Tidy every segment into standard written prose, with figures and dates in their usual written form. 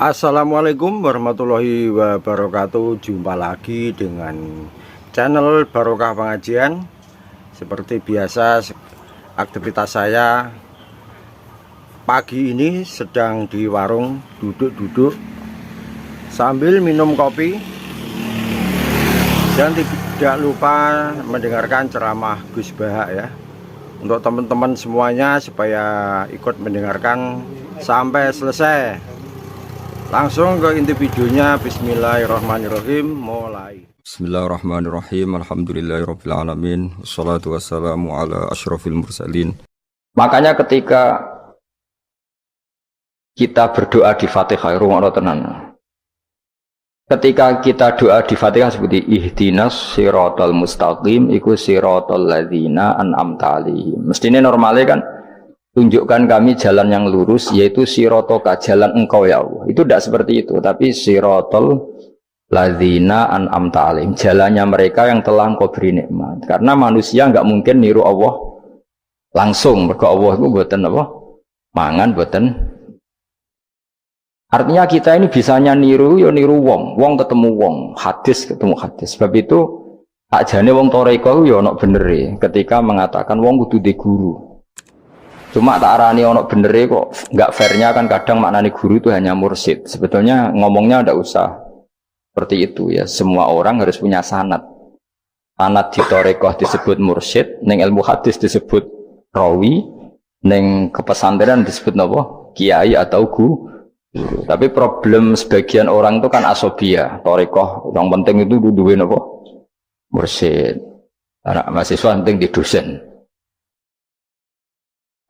Assalamualaikum warahmatullahi wabarakatuh. Jumpa lagi dengan channel Barokah Pengajian. Seperti biasa, aktivitas saya pagi ini sedang di warung, duduk-duduk sambil minum kopi dan tidak lupa mendengarkan ceramah Gus Bahak ya. Untuk teman-teman semuanya supaya ikut mendengarkan sampai selesai. Langsung ke inti videonya. Bismillahirrahmanirrahim. Mulai. Bismillahirrahmanirrahim. Alhamdulillahirabbil alamin. Wassalatu wassalamu ala asyrafil mursalin. Makanya ketika kita berdoa di Fatihah, rungokno tenan. Ketika kita doa di Fatihah seperti ihdinas siratal mustaqim iku siratal ladzina an'amta alaihim. Mestinya normalnya kan tunjukkan kami jalan yang lurus, yaitu sirotoka, jalan engkau ya Allah. Itu tidak seperti itu, tapi sirotol ladzina an'amta alaihim, jalannya mereka yang telah engkau beri nikmat. Karena manusia nggak mungkin niru Allah langsung, mergo Allah itu buatan apa? Mangan buatan. Artinya kita ini bisanya niru, ya niru wong ketemu wong, hadis ketemu hadis. Sebab itu ajane wong toreko ya ono bener ketika mengatakan wong kudu di guru. Cuma tak arani ono bener kok nggak fairnya kan kadang maknani guru itu hanya mursyid. Sebetulnya ngomongnya ndak usah seperti itu ya. Semua orang harus punya sanad. Sanad di torekoh disebut mursyid, neng ilmu hadis disebut rawi, neng kepesantrenan disebut apa? Kiai atau guru. Tapi problem sebagian orang itu kan asobia. Torekoh yang penting itu duduin apa? Mursyid. Anak mahasiswa penting di dosen.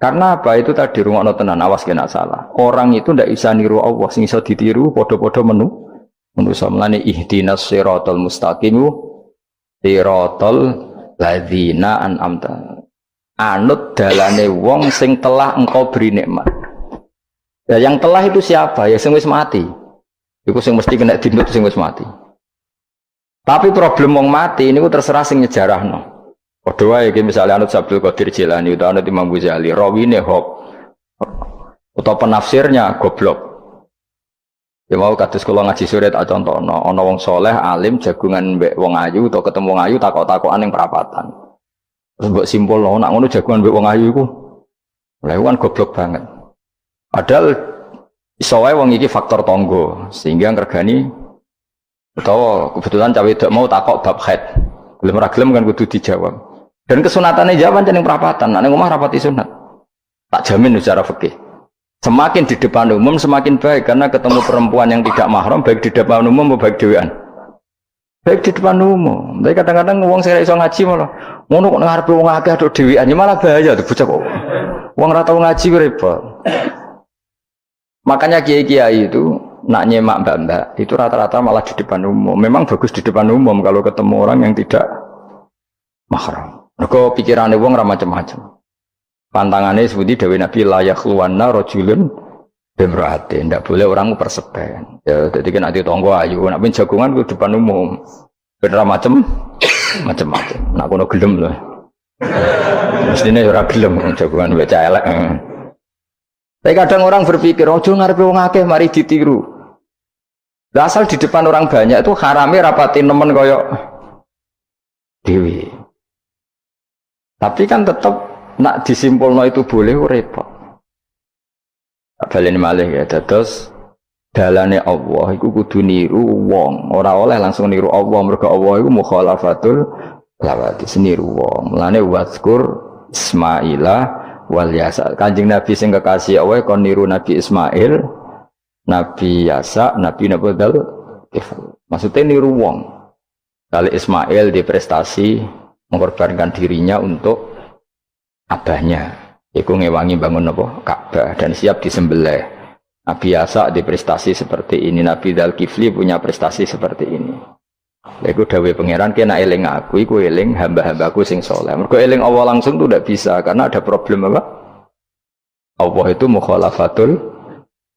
Karena apa? Itu tadi rungokno tenan, awas kena salah. Orang itu ndak bisa niru Allah, sing iso ditiru padha-padha manusa. Mulane ihdinas siratal mustaqim siratal ladzina an'amta. Anut dalane wong sing telah engkau beri nikmat. Ya yang telah itu siapa? Ya sing wis mati. Iku sing mesti kena dinut sing wis mati. Tapi problem wong mati niku terserah sing nyejarahno. Padha wae iki misale anut Abdul Qadir Jilani utawa anut Imam Ghazali, rawine hok utawa penafsirnya goblok. Ya mau kados kula ngaji sore tak contohno, ana wong soleh alim jagungan mbek wong ayu utawa ketemu wong ayu takok-takokan ning perapatan. Terus mbok simpulno nek ngono jagungan mbek wong ayu iku lha kan goblok banget. Padahal iso wae wong iki faktor tangga sehingga ngregani utawa kebetulan cawe wedok mau takok bab haid. Gelem ra gelem kan kudu dijawab. Dan kesunatannya jawaban jeneng perapatan, nek omah rapati sunat. Tak jamin secara fikih. Semakin di depan umum semakin baik karena ketemu perempuan yang tidak mahram baik di depan umum maupun baik dhewean. Baik di depan umum. Tapi kadang-kadang wong sing iso ngaji malah ngono kok ngarepe wong akeh tok dhewean ya malah bahaya tuh bocah kok. Wong ra tau ngaji repot. Makanya kiai-kiai itu nak nyemak mbak-mbak itu rata-rata malah di depan umum. Memang bagus di depan umum kalau ketemu orang yang tidak mahram. Mergo pikirane wong ra macam-macam. Pantangane seperti dawuh Nabi la yakhluwanna rajulun bimraate, ndak boleh orang persepen. Ya dadi kan ati tangga ayu, nek ben jagongan ku depan umum. Ben ra macam-macam. Nek kono gelem lho. Mestine ora gelem jagongan wek elek. Tapi kadang orang berpikir, ojo ngarepe wong akeh mari ditiru. Lah asal di depan orang banyak itu harame rapati nemen koyok dewi. Tapi kan tetap nak disimpulno itu boleh repot. Baleni malih ya dados dalane Allah iku kudu niru wong, ora oleh langsung niru Allah mergo Allah iku mukhalafatul lawati niru wong. Mulane wazkur Ismaila wal Yasa. Kanjeng Nabi sing kekasih Allah kon niru Nabi Ismail, Nabi Yasa, Nabi Nabodal. Maksudnya niru wong. Kali Ismail di prestasi mengorbankan dirinya untuk abahnya. Iku ngewangi bangun apa? Ka'bah dan siap disembelih. Nabi Yasa di prestasi seperti ini. Nabi Dzulkifli punya prestasi seperti ini. Iku dawuh pangeran kena eling aku, iku eling hamba-hambaku sing saleh. Mergo eling Allah langsung tuh tidak bisa karena ada problem apa? Allah itu mukhalafatul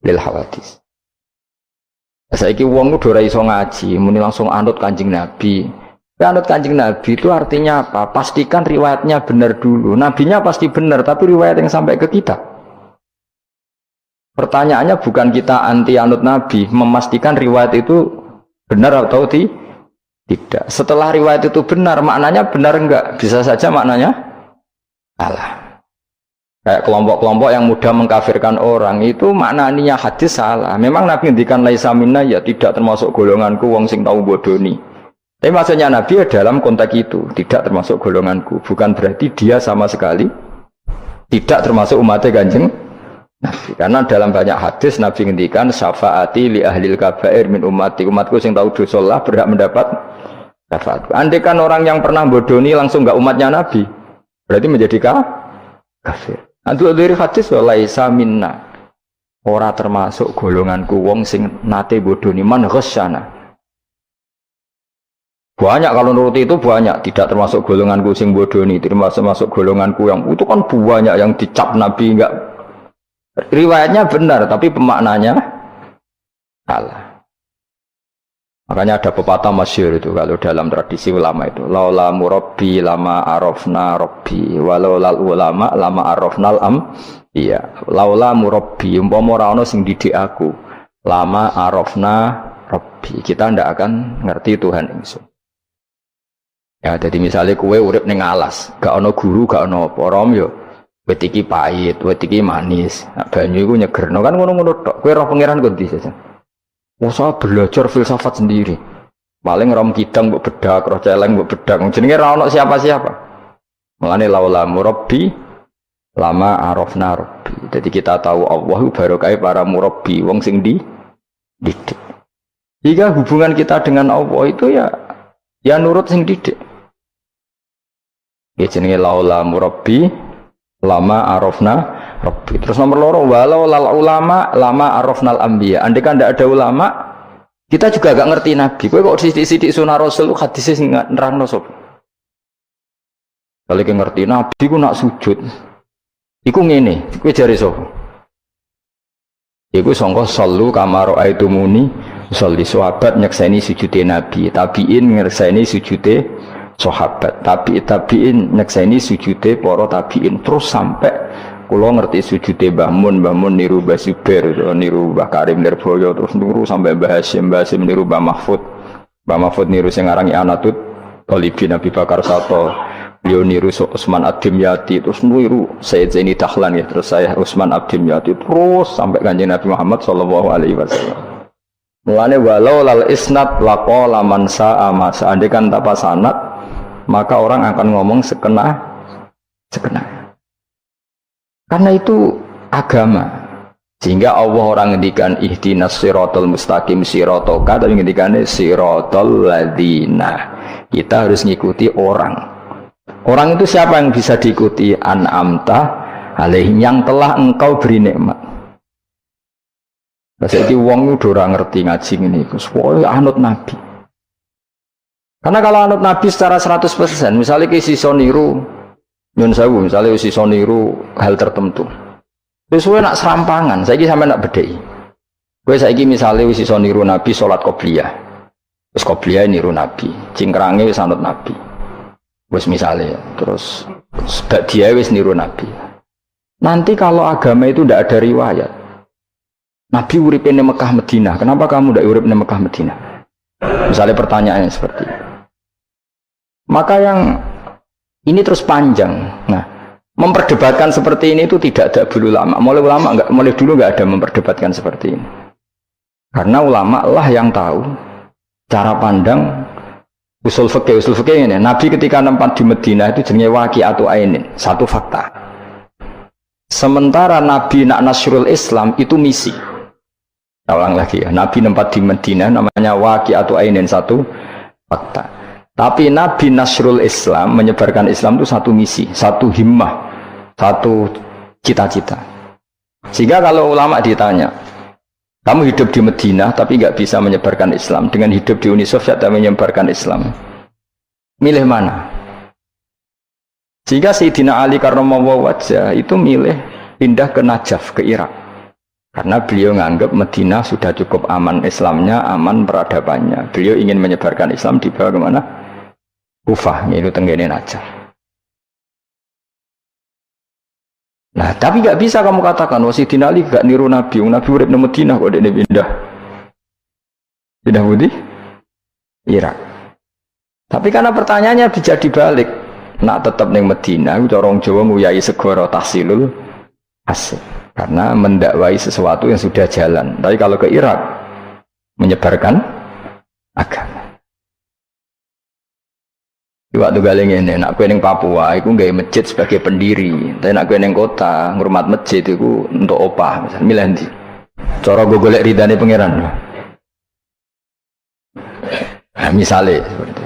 lil hawadis. Saiki wong kudu ora iso ngaji, muni langsung anut Kanjeng Nabi. Anut Kanjeng Nabi itu artinya apa? Pastikan riwayatnya benar dulu. Nabinya pasti benar, tapi riwayat yang sampai ke kita Pertanyaannya bukan kita anti anut Nabi, memastikan riwayat itu benar atau tidak. Setelah riwayat itu benar, maknanya benar enggak? Bisa saja maknanya salah. Kayak kelompok-kelompok yang mudah mengkafirkan orang itu maknanya hadis salah. Memang Nabi ngendikan laisa minna, ya tidak termasuk golonganku wong sing tau bodoni. Tapi maksudnya Nabi ya dalam konteks itu tidak termasuk golonganku. Bukan berarti dia sama sekali tidak termasuk umatnya Kanjeng Nabi. Karena dalam banyak hadis Nabi ngendikan syafaati li ahlil kabair min ummati. Umatku sing tahu dosa lah berhak mendapat syafaat. Andai kan orang yang pernah bodoni langsung enggak umatnya Nabi, berarti menjadi kafir. Antu dari hadis laisa minna. Ora termasuk golonganku wong sing nate bodoni man ghasyana. Banyak kalau nuruti itu banyak, tidak termasuk golonganku sing bodoni, termasuk golonganku yang itu kan banyak yang dicap Nabi enggak. Riwayatnya benar tapi pemaknanya salah. Makanya ada pepatah masyhur itu kalau dalam tradisi ulama itu, laula murabbi lama arafna rabbi walau lal ulama lama arafnal iya, laula murabbi umpama ora ana sing didik aku lama arafna rabbi, kita ndak akan ngerti Tuhan ingsun. Ya, jadi misalnya kue urip ning alas, gak ono guru, gak ono porom yo. Wit iki pahit, wit iki manis. Nah, banyu iku nyegerno kan ngono-ngono tok. Kowe roh pangeran kok ndi saja. Masa belajar filsafat sendiri. Paling rom kidang mbok bedak, roh celeng mbok bedak. Jenenge ra ono siapa-siapa. Mulane laula murabbi lama arafna rabbi. Jadi kita tahu Allah barokah para murabbi, wong sing didik. Jika hubungan kita dengan Allah itu ya nurut sing didik. Ya jenenge laula murabbi lama arafna rabbi. Terus nomor loro walau lal ulama lama arafnal anbiya. Andai kan ndak ada ulama, kita juga gak ngerti Nabi. Kowe kok sithik-sithik sunah Rasul hadis sing nerangno sapa? Kalau kowe ngerti Nabi ku nak sujud. Iku ngene, kowe jare sapa? Iku sangka sallu kamaro aitumuni sholli, sahabat nyekseni sujude Nabi, tabiin nyekseni sujude sahabat, tabiin nyekseni sujude para tabiin, terus sampai kula ngerti sujude Mbah Mun niru Mbah Zubair, niru Mbah Karim Nirboyo, terus niru sampai Mbah Hasyim niru Mbah Mahfud niru sing arange Anatut Talibin Nabi Bakar Sato, beliau niru Utsman Ad-Dimyati, terus niru Sayyid Zaini Dahlan ya, terus saya Utsman Ad-Dimyati, terus sampai Kanjeng Nabi Muhammad sallallahu alaihi wasallam. Mulane walau lal isnad laqala man sa'a ma, seandainya tanpa sanad maka orang akan ngomong sekena. Karena itu agama. Sehingga Allah orang ngendikan ihdinas siratal mustaqim siratoka, tapi ngendikane siratal ladzina. Kita harus ngikuti orang. Orang itu siapa yang bisa diikuti? An'amta alaihim, yang telah engkau beri nikmat. Nah, saiki wong udah ora ngerti ngaji ngene iku, supaya anut Nabi. Karena kalau anut Nabi secara 100%, misalnya ke sisa niru nyun sewu, misalnya sisa niru hal tertentu. Sesuai nak serampangan, saiki sampe nak bedheki. Kowe saiki misalnya sisa niru Nabi salat qobliyah. Wis qobliyah niru Nabi, cingkrange wis anut Nabi. Wis misalnya, terus dia wis niru Nabi. Nanti kalau agama itu tidak ada riwayat. Nabi urip di Mekah Madinah, kenapa kamu tidak urip di Mekah Madinah? Misalnya pertanyaannya seperti itu. Maka yang ini terus panjang. Nah, memperdebatkan seperti ini itu tidak ada dulu ulama. Mulai dulu nggak ada memperdebatkan seperti ini. Karena ulama lah yang tahu cara pandang usul fikih ini. Nabi ketika nempat di Madinah itu jenenge waqi'atu ainin, satu fakta. Sementara Nabi nak nasrul Islam itu misi. Ulang lagi ya, Nabi nempat di Madinah namanya waqi'atu ainin, satu fakta. Tapi Nabi nasrul Islam, menyebarkan Islam itu satu misi, satu himmah, satu cita-cita. Sehingga kalau ulama ditanya, kamu hidup di Madinah tapi nggak bisa menyebarkan Islam, dengan hidup di Uni Soviet dan menyebarkan Islam, milih mana? Sehingga Sayyidina Ali karramallahu wajhah itu milih pindah ke Najaf, ke Irak. Karena beliau menganggap Madinah sudah cukup aman Islamnya, aman peradabannya. Beliau ingin menyebarkan Islam di bawah kemana? Kufah, yaitu tenggene Najaf. Nah, tapi nggak bisa kamu katakan Sayyidina Ali gak niru Nabi. Nabi urip nang Madinah kok dekne pindah Budi Irak. Tapi karena pertanyaannya bisa dibalik, nak tetap neng Madinah, orang Jawa nguyai segoro tahsilul asik, karena mendakwai sesuatu yang sudah jalan. Tapi kalau ke Irak menyebarkan agama. Waktu galeng ini, nak kue neng Papua, aku nggak masjid sebagai pendiri. Tapi nak kue neng kota, ngurmat masjid itu untuk opah, misalnya milih. Cara gue golek ridane pangeran. Nah, misalnya seperti itu.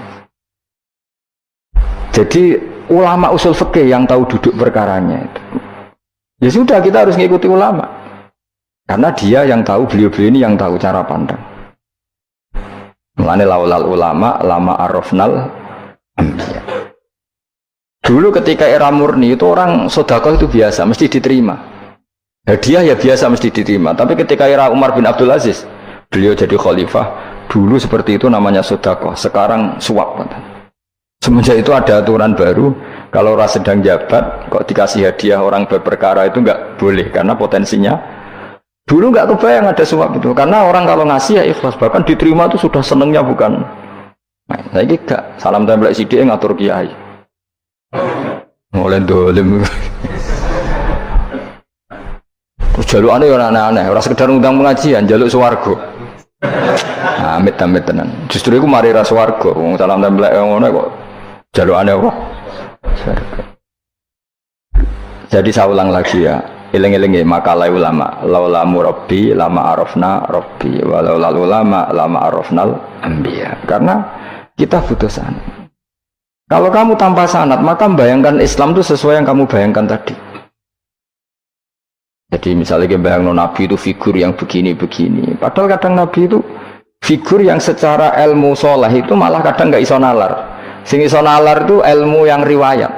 Jadi ulama usul fikih yang tahu duduk perkaranya itu. Ya sudah, kita harus mengikuti ulama. Karena dia yang tahu, beliau-beliau ini yang tahu cara pandang. Mulane laulal ulama lama arafnal ambiya. Dulu ketika era murni itu orang sedekah itu biasa, mesti diterima. Hadiah ya biasa mesti diterima. Tapi ketika era Umar bin Abdul Aziz, beliau jadi khalifah. Dulu seperti itu namanya sedekah, sekarang suap. Semenjak itu ada aturan baru, kalau orang sedang jabat, kok dikasih hadiah orang berperkara itu nggak boleh, karena potensinya. Dulu nggak kebayang ada suap itu, karena orang kalau ngasih ya ikhlas, bahkan diterima itu sudah senengnya bukan. Nah, saya gak salam tempel sidik ngatur kiai. Mulai dolim. Terus jaluk aneh orang aneh, orang sekedar undang pengajian, jaluk swargo. Amit tenan. Justru itu mari ra swarga. Wong salam templek ngono kok jalukane apa? Swarga. Jadi saya ulang lagi ya. Eling-eling makalah ulama. Laula murabbi lama arafna rabbi walau ulama lama arafnal anbiya. Karena kita butuh sanad. Kalau kamu tanpa sanad, maka membayangkan Islam itu sesuai yang kamu bayangkan tadi. Jadi misalnya kita bayangkan Nabi itu figur yang begini-begini. Padahal kadang Nabi itu figur yang secara ilmu soleh itu malah kadang nggak iso nalar. Sing iso nalar itu ilmu yang riwayat.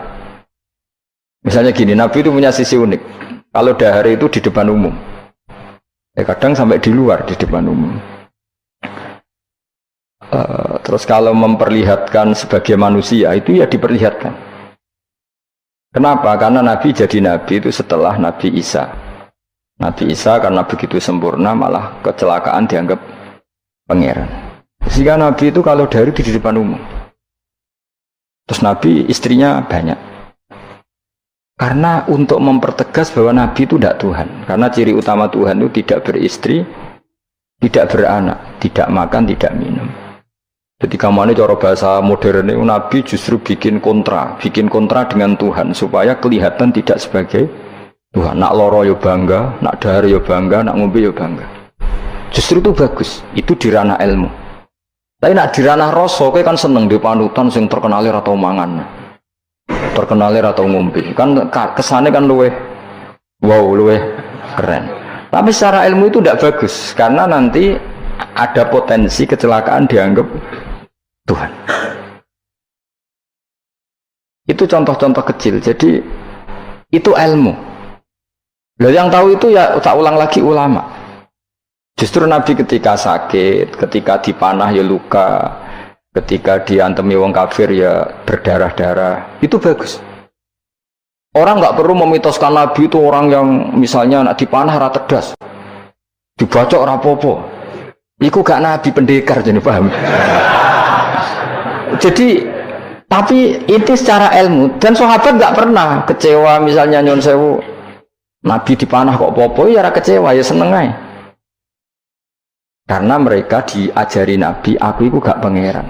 Misalnya gini, Nabi itu punya sisi unik. Kalau dahar itu di depan umum, kadang sampai di luar di depan umum. Terus kalau memperlihatkan sebagai manusia itu ya diperlihatkan. Kenapa? Karena Nabi jadi Nabi itu setelah Nabi Isa. Nabi Isa karena begitu sempurna malah kecelakaan dianggap pangeran. Sehingga Nabi itu kalau dari di depan umum. Terus Nabi istrinya banyak. Karena untuk mempertegas bahwa Nabi itu tidak Tuhan. Karena ciri utama Tuhan itu tidak beristri, tidak beranak, tidak makan, tidak minum. Jadi kamu ini cara bahasa modern itu Nabi justru bikin kontra dengan Tuhan supaya kelihatan tidak sebagai Tuhan. Nak loro yo bangga, nak dahar yo bangga, nak ngombe yo bangga. Justru itu bagus, itu di ranah ilmu. Tapi nak di ranah rasa, kowe kan seneng di panutan sing terkenal atau mangan, terkenal atau ngombe. Kan kesannya kan luweh keren. Tapi secara ilmu itu tidak bagus, karena nanti ada potensi kecelakaan dianggap Tuhan. Itu contoh-contoh kecil. Jadi itu ilmu. Loh, yang tahu itu ya tak ulang lagi ulama. Justru Nabi ketika sakit, ketika dipanah ya luka, ketika diantemi wong kafir ya berdarah-darah, itu bagus. Orang nggak perlu memitoskan Nabi itu orang yang misalnya nak dipanah ora tedas, dibacok ora popo. Iku gak Nabi pendekar, jadi paham. Jadi tapi itu secara ilmu, dan sahabat nggak pernah kecewa misalnya nyon sewu Nabi dipanah kok popo, ya ora kecewa, ya seneng aja. Karena mereka diajari Nabi, aku itu gak pangeran.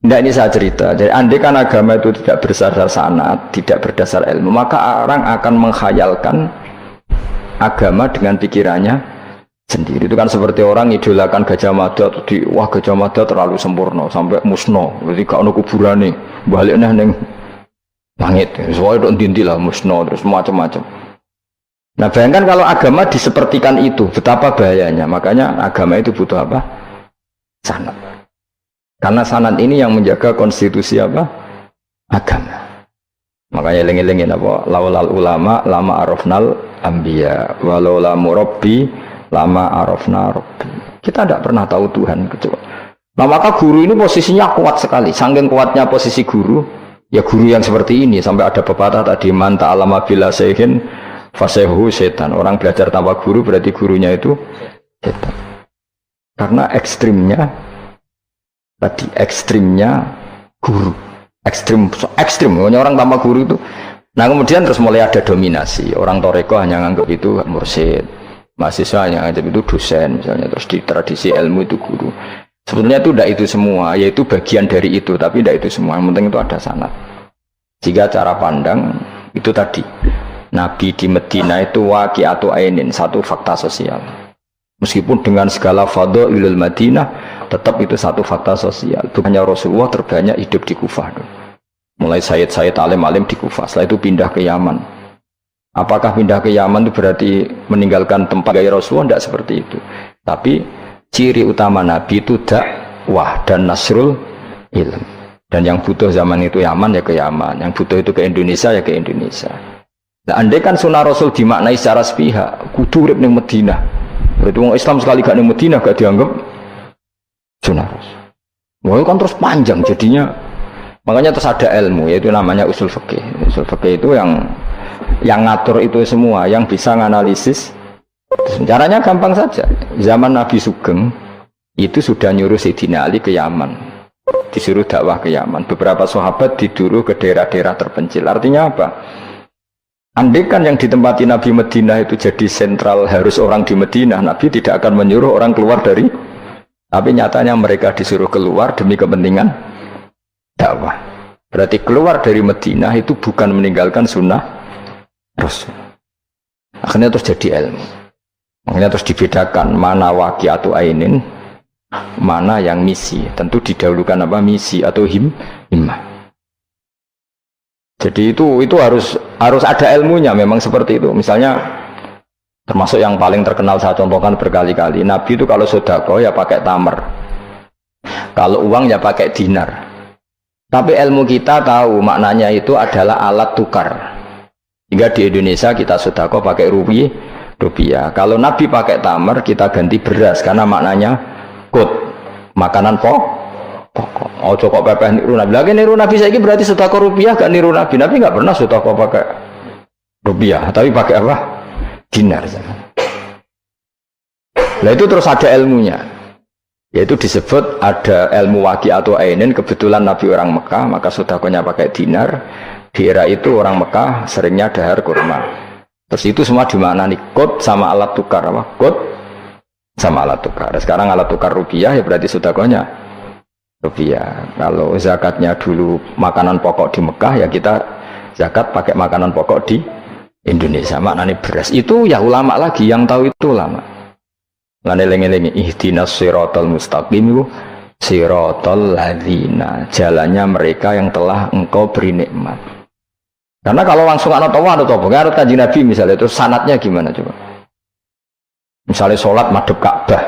Nah, ini saya cerita. Jadi andai kan agama itu tidak berdasar sanad, tidak berdasar ilmu, maka orang akan menghayalkan agama dengan pikirannya sendiri. Itu kan seperti orang idolakan Gajah Mada, wah Gajah Mada terlalu sempurna sampai musno, jadi gak ada kuburan nih, baliknya neng langit, soalnya itu dintilah musno terus macam-macam. Nah bayangkan kalau agama disepertikan itu, betapa bahayanya. Makanya agama itu butuh apa? Sanad. Karena sanad ini yang menjaga konstitusi apa? Agama. Makanya eling-elingin apa? Laulal ulama lama arafnal anbiya walau la murabbi lama arafna rabbi. Kita tidak pernah tahu Tuhan kecuali. Nah maka guru ini posisinya kuat sekali. Saking kuatnya posisi guru, Ya guru yang seperti ini, sampai ada pepatah tadi, man ta'allama bila sayhin fasehu setan. Orang belajar tanpa guru berarti gurunya itu setan. Karena ekstrimnya guru, ekstrim orang tanpa guru itu. Nah kemudian terus mulai ada dominasi. Orang toreko hanya nganggap itu mursyid, mahasiswa hanya nganggap itu dosen misalnya. Terus di tradisi ilmu itu guru. Sebetulnya itu tidak itu semua, yaitu bagian dari itu, tapi tidak itu semua. Yang penting itu ada sanad. Jika cara pandang itu tadi, Nabi di Medina itu waqi'atu ainin, satu fakta sosial. Meskipun dengan segala fadhailul Madinah, tetap itu satu fakta sosial. Bukannya Rasulullah terbanyak hidup di Kufah. Mulai Sayyid alim-alim di Kufah, setelah itu pindah ke Yaman. Apakah pindah ke Yaman itu berarti meninggalkan tempat gaya Rasulullah? Tidak seperti itu. Tapi ciri utama Nabi itu dakwah dan nasrul ilm. Dan yang butuh zaman itu Yaman ya ke Yaman, yang butuh itu ke Indonesia ya ke Indonesia. Nah, andai kan sunnah Rasul dimaknai secara sepihak, kudu urip ning Madinah. Berarti orang Islam sekali gak ning Madinah gak dianggap sunnah Rasul. Wah, kan terus panjang jadinya. Makanya terus ada ilmu, yaitu namanya usul fikih. Usul fikih itu yang ngatur itu semua, yang bisa menganalisis. Caranya gampang saja. Zaman Nabi Sugeng itu sudah nyuruh Sayyidina Ali ke Yaman, disuruh dakwah ke Yaman. Beberapa sahabat disuruh ke daerah-daerah terpencil. Artinya apa? Andai kan yang ditempati Nabi Madinah itu jadi sentral, harus orang di Madinah, Nabi tidak akan menyuruh orang keluar dari. Tapi nyatanya mereka disuruh keluar demi kepentingan dakwah. Berarti keluar dari Madinah itu bukan meninggalkan sunnah Rasul. Akhirnya terus jadi ilmu. Makanya terus dibedakan mana waqi'atu ainin, mana yang misi. Tentu didahulukan apa? Misi atau himmah. Jadi itu harus ada ilmunya, memang seperti itu. Misalnya termasuk yang paling terkenal saya contohkan berkali-kali, Nabi itu kalau sedekah ya pakai tamar, kalau uang ya pakai dinar. Tapi ilmu kita tahu maknanya itu adalah alat tukar. Hingga di Indonesia kita sedekah pakai rupiah. Kalau Nabi pakai tamar, kita ganti beras karena maknanya kut, makanan pokok. Oh kok pepeh niru Nabi. Lagi niru Nabi saiki berarti sedekah rupiah, gak niru Nabi. Nabi gak pernah sedekah pakai rupiah, tapi pakai apa? Dinar. Nah itu terus ada ilmunya. Yaitu disebut ada ilmu waqi'atu ainin. Kebetulan Nabi orang Mekah, maka sedekahnya pakai dinar. Di era itu orang Mekah seringnya dahar kurma. Terus itu semua dimaknani kut sama alat tukar, apa? Kut sama alat tukar. Sekarang alat tukar rupiah ya berarti sedekahnya rupiah. Kalau zakatnya dulu makanan pokok di Mekah, ya kita zakat pakai makanan pokok di Indonesia, maknanya beras. Itu ya ulama lagi yang tahu, itu ulama. Lane lengi-lengi ihdinas siratal mustaqim, siratal ladzina, jalannya mereka yang telah engkau beri nikmat. Karena kalau langsung ada apa? Harus Kanjeng Nabi misalnya, itu sanatnya gimana coba? Misalnya sholat madhep Ka'bah,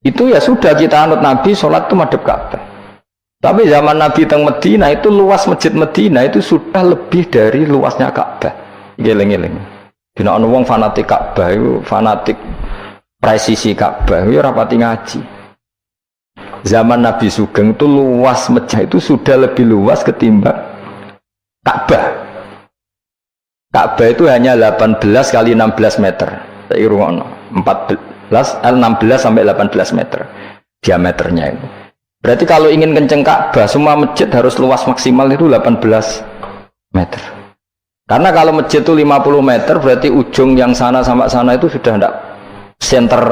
itu ya sudah kita anut Nabi, sholat itu madhep Ka'bah. Tapi zaman Nabi teng Medina itu luas masjid Medina itu sudah lebih dari luasnya Ka'bah. Geleng-geleng. Dina ana wong fanatik Ka'bah itu, fanatik presisi Ka'bah itu rapati ngaji. Zaman Nabi Sugeng itu luas masjid itu sudah lebih luas ketimbang Ka'bah. Ka'bah itu hanya 18 kali 16 meter. Saya rungokno 16 sampai 18 meter diameternya itu. Berarti kalau ingin kenceng Ka'bah, semua masjid harus luas maksimal itu 18 meter. Karena kalau masjid itu 50 meter, berarti ujung yang sana sampai sana itu sudah tidak center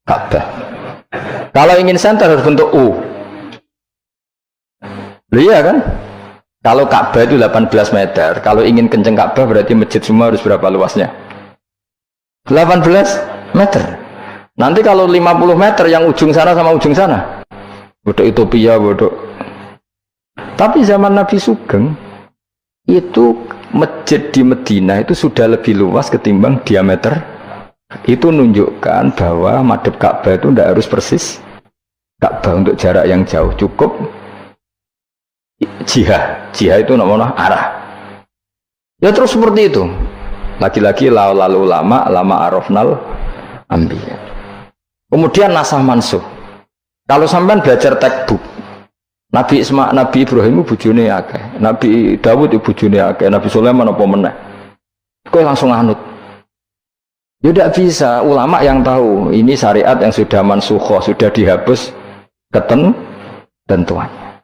Ka'bah. Kalau ingin center harus bentuk U. Iya kan? Kalau Ka'bah itu 18 meter, kalau ingin kenceng Ka'bah berarti masjid semua harus berapa luasnya? 18 meter. Nanti kalau 50 meter yang ujung sana sama ujung sana, bodoh Utopia, bodoh. Tapi zaman Nabi Sugeng itu masjid di Medina itu sudah lebih luas ketimbang diameter. Itu menunjukkan bahwa madhep Ka'bah itu tidak harus persis Ka'bah untuk jarak yang jauh, cukup jihah itu namanya arah. Ya terus seperti itu. Lagi-lagi lalu lama arafnal ambiya. Kemudian nasah mansuh. Kalau sampean belajar textbook, Nabi Ibrahim bojone akeh, Nabi Dawud bojone akeh, Nabi Sulaiman apa meneh. Kowe langsung anut. Ya tidak bisa, ulama yang tahu ini syariat yang sudah mansukhoh, sudah dihapus ketentuannya.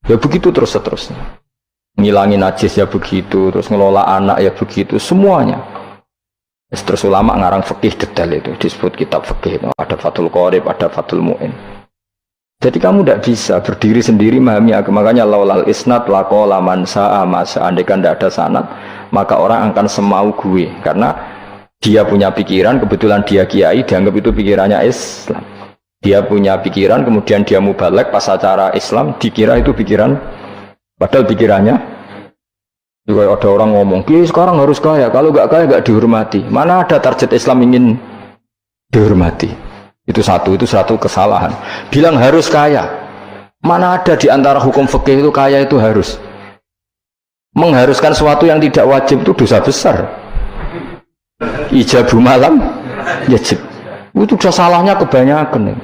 Ya begitu terus seterusnya. Ngilangin najis ya begitu, terus ngelola anak ya begitu, semuanya. Terus ulama ngarang fikih detail itu, disebut kitab fikih. Ada Fathul Qorib, ada Fathul Mu'in. Jadi kamu tidak bisa berdiri sendiri memahami agama. Makanya laulal isnad laqala man sa'a ma seandainya tidak ada sanad, maka orang akan semau gue. Karena dia punya pikiran, kebetulan dia kiai, dianggap itu pikirannya Islam. Dia punya pikiran, kemudian dia mubalek pas acara Islam, dikira itu pikiran, padahal pikirannya juga ada orang ngomong, "Ki sekarang harus kaya, kalau nggak kaya nggak dihormati." Mana ada target Islam ingin dihormati? Itu satu kesalahan. Bilang harus kaya. Mana ada di antara hukum fikih itu kaya itu harus. Mengharuskan sesuatu yang tidak wajib itu dosa besar. Ijabu malam yajib. Itu sudah salahnya kebanyakan.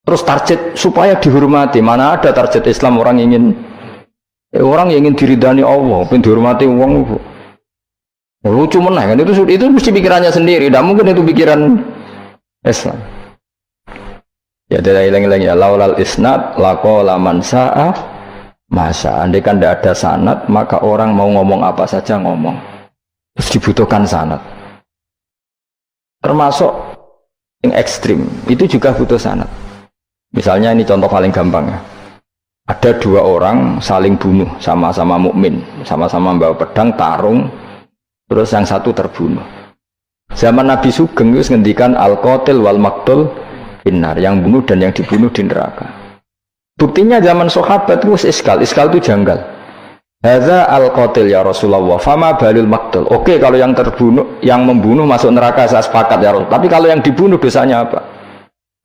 Terus target supaya dihormati. Mana ada target Islam orang yang ingin diridani Allah, pengen dihormati uang. Lucu meneh kan, itu mesti pikirannya sendiri, tidak mungkin itu pikiran Islam. Ya tidak hilang ya, laulal isnad laqala man sa'a masa. Andai kan tidak ada sanad, maka orang mau ngomong apa saja ngomong. Terus dibutuhkan sanad. Termasuk yang ekstrim, itu juga butuh sanad. Misalnya ini contoh paling gampang ya. Ada dua orang saling bunuh, sama-sama mukmin, sama-sama membawa pedang tarung. Terus yang satu terbunuh. Zaman Nabi Sugeng itu ngendikan al-qatil wal maqtul finnar, yang bunuh dan yang dibunuh di neraka. Buktinya zaman sahabat itu iskal itu janggal. Hadza al-qatil ya Rasulullah, fama balul maqtul. Oke, kalau yang terbunuh, yang membunuh masuk neraka saya sepakat ya Rasul. Tapi kalau yang dibunuh dosanya apa?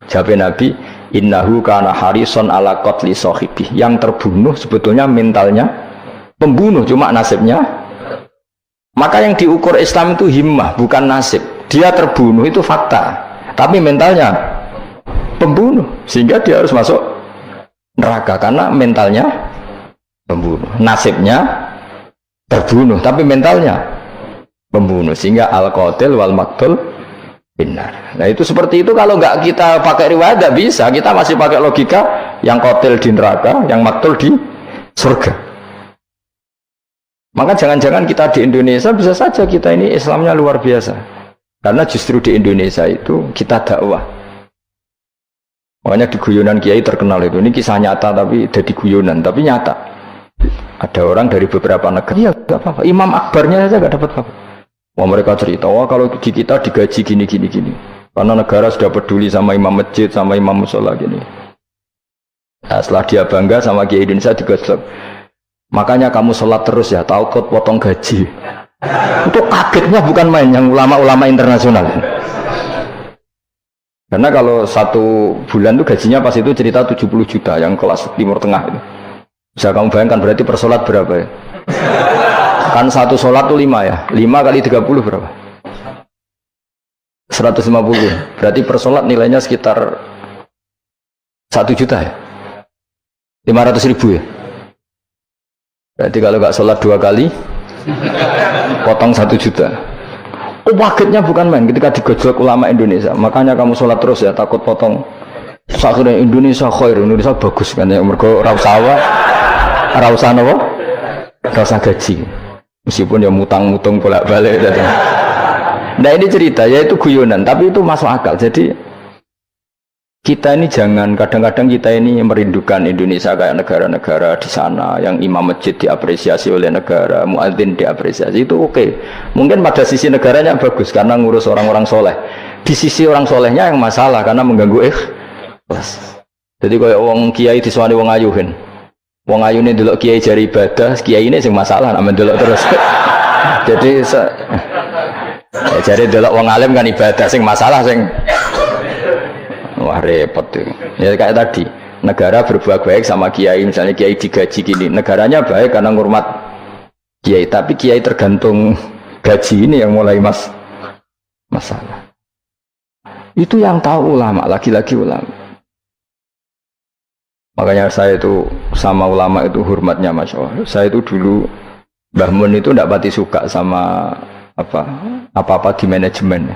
Jawab Nabi, innahu kana harison ala qatli sahibi. Yang terbunuh sebetulnya mentalnya pembunuh, cuma nasibnya. Maka yang diukur Islam itu himmah, bukan nasib. Dia terbunuh itu fakta, tapi mentalnya pembunuh, sehingga dia harus masuk neraka karena mentalnya pembunuh, nasibnya terbunuh, tapi mentalnya pembunuh, sehingga al-qatil wal maqtul finnar. Nah itu seperti itu, kalau nggak kita pakai riwayat nggak bisa, kita masih pakai logika yang qatil di neraka, yang maqtul di surga. Maka jangan-jangan kita di Indonesia bisa saja kita ini Islamnya luar biasa. Karena justru di Indonesia itu kita dakwah. Makanya di guyonan kiai terkenal itu. Ini kisah nyata tapi jadi guyonan, tapi nyata. Ada orang dari beberapa negara, ya gak apa-apa. Imam akbarnya saja gak dapat apa-apa. Wah mereka cerita, wah kalau di kita digaji gini. Karena negara sudah peduli sama imam masjid, sama imam musola gini. Nah, setelah dia bangga sama kiai Indonesia digosok. Makanya kamu sholat terus ya, takut potong gaji. Itu kagetnya bukan main yang ulama-ulama internasional. Karena kalau satu bulan itu gajinya pas itu cerita 70 juta yang kelas Timur Tengah itu. Bisa kamu bayangkan berarti per sholat berapa ya? Kan satu sholat itu 5 ya, 5 kali 30 berapa? 150. Berarti per sholat nilainya sekitar 1 juta ya? 500.000 ya? Berarti kalau nggak sholat 2 kali, potong 1 juta. Oh, kagetnya bukan main ketika digojlok ulama Indonesia. Makanya kamu sholat terus ya, takut potong. Sakurnya Indonesia khair, Indonesia bagus kan ya. Mergo rausawa, rausan apa? Rausa gaji. Meskipun ya mutang-mutung bolak-balik. Nah ini cerita, yaitu guyonan, tapi itu masuk akal. Jadi kita ini jangan, kadang-kadang kita ini merindukan Indonesia kayak negara-negara di sana yang imam masjid diapresiasi oleh negara, muadzin diapresiasi, itu oke. Mungkin pada sisi negaranya bagus karena ngurus orang-orang soleh. Di sisi orang solehnya yang masalah karena mengganggu ikhlas. Jadi kayak wong kiai disuani wong ayuhin. Wong ayu ini delok kiai jari ibadah, kiai ini sing masalah amen delok terus. Jadi jari delok wong alim kan ibadah, sing masalah sing wah repot tuh. Ya kayak tadi, negara berbuat baik sama kiai, misalnya kiai digaji gini, negaranya baik karena ngurmat kiai, tapi kiai tergantung gaji ini yang mulai masalah. Itu yang tahu ulama, lagi-lagi ulama. Makanya saya itu sama ulama itu hormatnya Masya Allah. Saya itu dulu Mbah Mun itu tidak pati suka sama apa-apa di manajemen.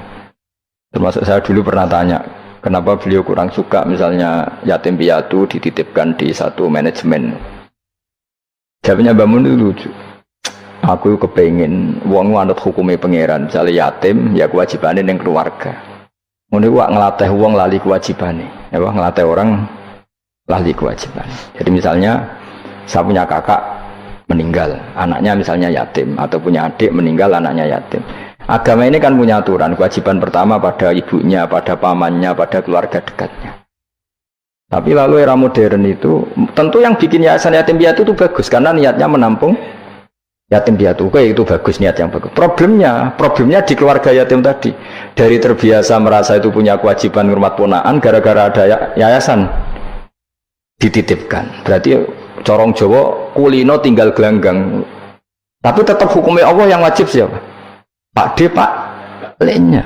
Termasuk saya dulu pernah tanya, kenapa beliau kurang suka misalnya yatim piatu dititipkan di satu manajemen. Jawabnya Mbah Mun itu lucu. Aku kepengen wong anut hukumnya pangeran, misalnya yatim ya kewajibannya yang keluarga. Ngono iku ngelatih wong lali kewajibannya, ya ngelatih orang lali kewajiban. Jadi misalnya saya punya kakak meninggal, anaknya misalnya yatim, atau punya adik meninggal, anaknya yatim. Agama ini kan punya aturan, kewajiban pertama pada ibunya, pada pamannya, pada keluarga dekatnya. Tapi lalu era modern itu, tentu yang bikin yayasan yatim piatu itu bagus, karena niatnya menampung yatim piatu. Oke, itu bagus, niat yang bagus. Problemnya di keluarga yatim tadi. Dari terbiasa merasa itu punya kewajiban ngurmat ponakan, gara-gara ada yayasan dititipkan. Berarti corong Jawa kulino tinggal gelanggang. Tapi tetap hukumnya Allah yang wajib siapa? Pak D, Pak L-nya.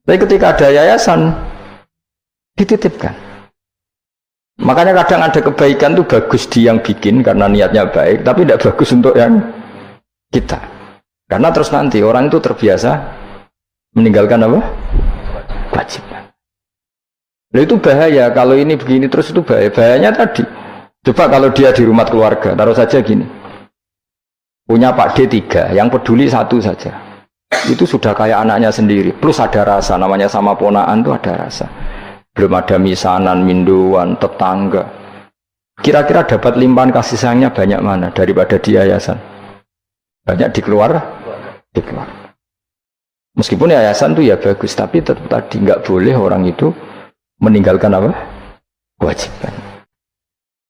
Tapi ketika ada yayasan dititipkan. Makanya kadang ada kebaikan itu bagus di yang bikin karena niatnya baik, tapi tidak bagus untuk yang kita. Karena terus nanti orang itu terbiasa meninggalkan apa? Kewajiban. Nah, itu bahaya kalau ini begini terus, itu bahaya. Bahayanya tadi. Coba kalau dia di rumah keluarga, taruh saja gini. Punya Pak D 3, yang peduli 1 saja. Itu sudah kayak anaknya sendiri. Plus ada rasa, namanya sama ponaan itu ada rasa. Belum ada misanan, minduan, tetangga. Kira-kira dapat limpahan kasih sayangnya banyak mana daripada di yayasan? Banyak di keluarga. Meskipun yayasan itu ya bagus, tapi tetap tadi nggak boleh orang itu meninggalkan apa? Kewajiban.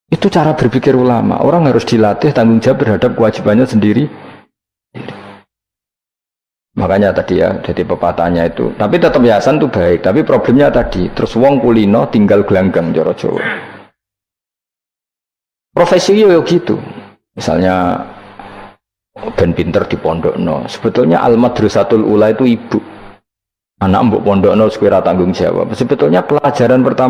Itu cara berpikir ulama. Orang harus dilatih tanggung jawab terhadap kewajibannya sendiri. Makanya tadi ya, jadi pepatahnya itu. Tapi tetap yayasan itu baik. Tapi problemnya tadi, terus wong kulino tinggal gelanggang joro Jawa. Profesi yo gitu. Misalnya ben pinter di pondokno. Sebetulnya al-madrasatul ula itu ibu. Anak mbok pondokno sekira tanggung jawab. Sebetulnya pelajaran pertama